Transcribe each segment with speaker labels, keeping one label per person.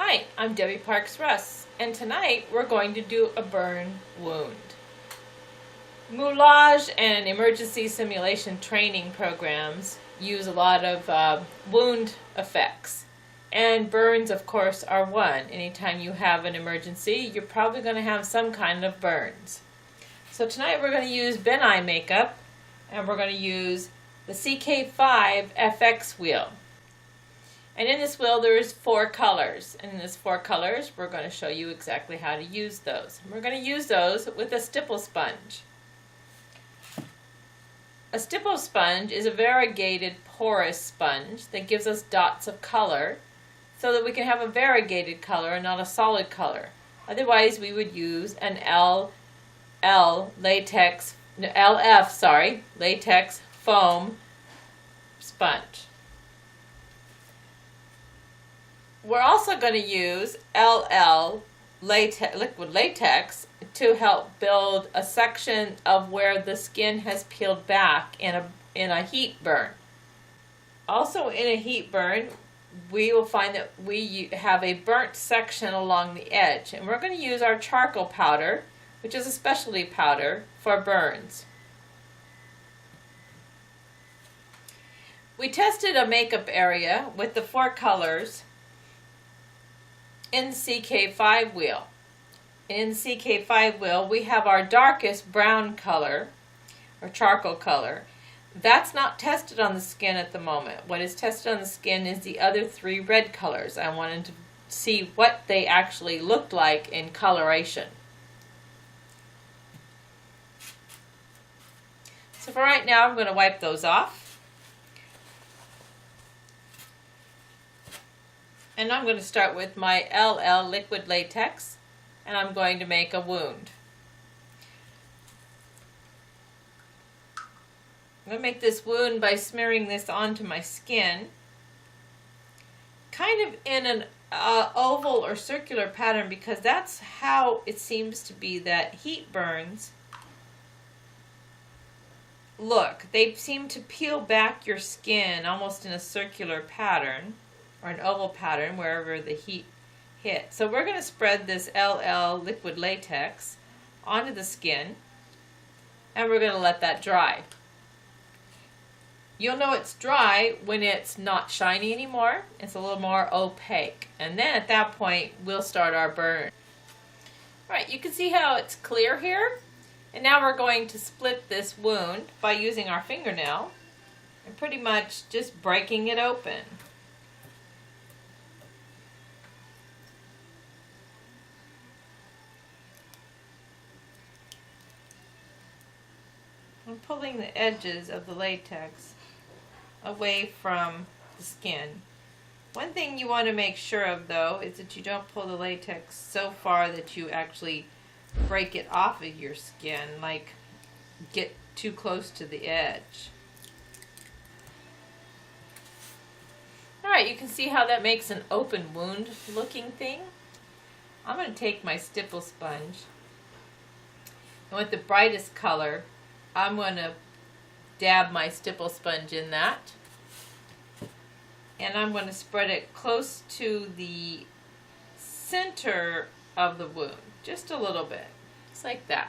Speaker 1: Hi, I'm Debbie Parks Russ, and tonight we're going to do a burn wound. Moulage and emergency simulation training programs use a lot of wound effects, and burns, of course, are one. Anytime you have an emergency, you're probably going to have some kind of burns. So tonight we're going to use Ben Nye makeup, and we're going to use the CK5 FX wheel. And in this wheel there's 4 colors, and in these 4 colors we're going to show you exactly how to use those. We're going to use those with a stipple sponge. A stipple sponge is a variegated porous sponge that gives us dots of color so that we can have a variegated color and not a solid color. Otherwise we would use an latex foam sponge. We're also going to use liquid latex to help build a section of where the skin has peeled back in a heat burn. Also in a heat burn, we will find that we have a burnt section along the edge, and we're going to use our charcoal powder, which is a specialty powder for burns. We tested a makeup area with the 4 colors in the CK5 wheel. In the CK5 wheel we have our darkest brown color or charcoal color. That's not tested on the skin at the moment. What is tested on the skin is the other 3 red colors. I wanted to see what they actually looked like in coloration. So for right now I'm going to wipe those off. And I'm going to start with my LL liquid latex, and I'm going to make a wound. I'm going to make this wound by smearing this onto my skin, kind of in an oval or circular pattern, because that's how it seems to be that heat burns look. They seem to peel back your skin almost in a circular pattern, or an oval pattern wherever the heat hits. So we're going to spread this LL liquid latex onto the skin, and we're going to let that dry. You'll know it's dry when it's not shiny anymore. It's a little more opaque, and then at that point we'll start our burn. Alright, you can see how it's clear here, and now we're going to split this wound by using our fingernail and pretty much just breaking it open. I'm pulling the edges of the latex away from the skin. One thing you want to make sure of, though, is that you don't pull the latex so far that you actually break it off of your skin, like get too close to the edge. Alright, you can see how that makes an open wound looking thing. I'm going to take my stipple sponge, and with the brightest color I'm going to dab my stipple sponge in that, and I'm going to spread it close to the center of the wound, just a little bit, just like that.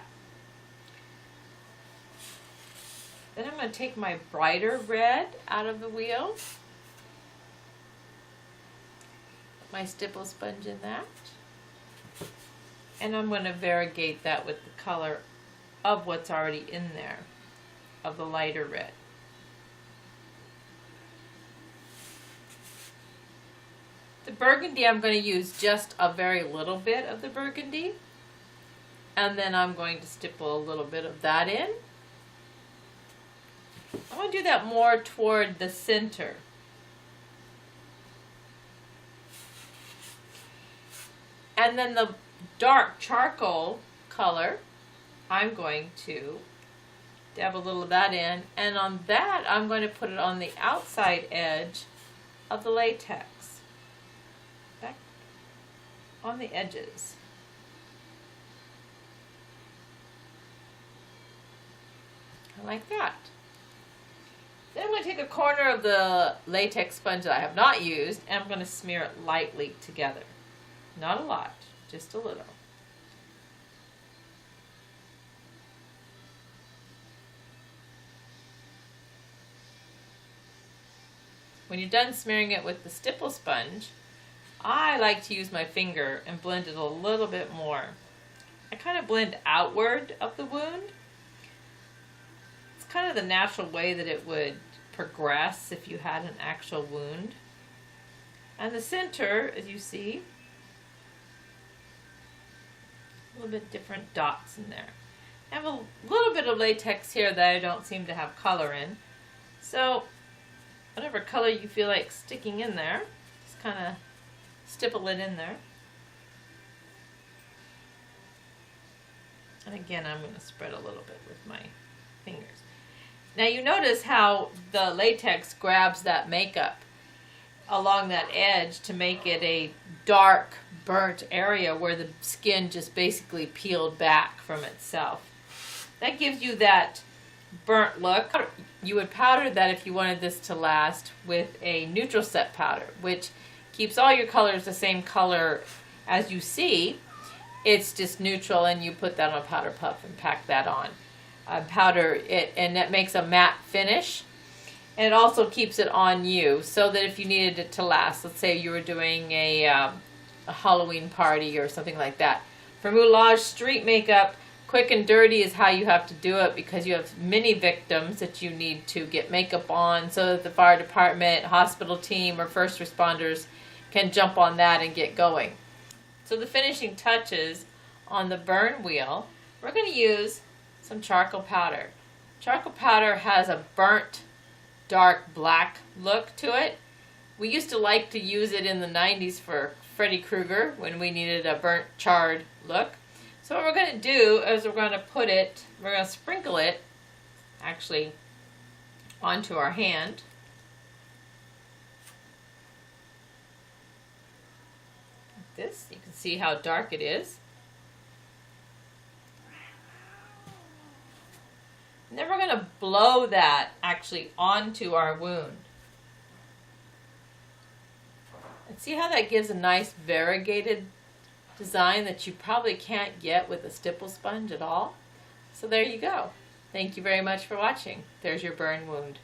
Speaker 1: Then I'm going to take my brighter red out of the wheel, put my stipple sponge in that, and I'm going to variegate that with the color of what's already in there, of the lighter red. The burgundy, I'm going to use just a very little bit of the burgundy, and then I'm going to stipple a little bit of that in. I want to do that more toward the center. And then the dark charcoal color, I'm going to dab a little of that in, and on that I'm going to put it on the outside edge of the latex, back on the edges. Like that. Then I'm going to take a corner of the latex sponge that I have not used, and I'm going to smear it lightly together. Not a lot, just a little. When you're done smearing it with the stipple sponge, I like to use my finger and blend it a little bit more. I kind of blend outward of the wound. It's kind of the natural way that it would progress if you had an actual wound. And the center, as you see, a little bit different dots in there. I have a little bit of latex here that I don't seem to have color in. So whatever color you feel like sticking in there, just kind of stipple it in there. And again, I'm going to spread a little bit with my fingers. Now you notice how the latex grabs that makeup along that edge to make it a dark, burnt area where the skin just basically peeled back from itself. That gives you that burnt look. You would powder that if you wanted this to last with a neutral set powder, which keeps all your colors the same color as you see. It's just neutral, and you put that on a powder puff and pack that on. Powder it, and that makes a matte finish. And it also keeps it on you so that if you needed it to last, let's say you were doing a Halloween party or something like that. For Moulage street makeup, quick and dirty is how you have to do it, because you have many victims that you need to get makeup on so that the fire department, hospital team, or first responders can jump on that and get going. So the finishing touches on the burn wheel, we're going to use some charcoal powder. Charcoal powder has a burnt, dark black look to it. We used to like to use it in the 90s for Freddy Krueger when we needed a burnt, charred look. So what we're going to do is we're going to sprinkle it actually onto our hand. Like this. You can see how dark it is. And then we're going to blow that actually onto our wound. And see how that gives a nice variegated design that you probably can't get with a stipple sponge at all? So there you go. Thank you very much for watching. There's your burn wound.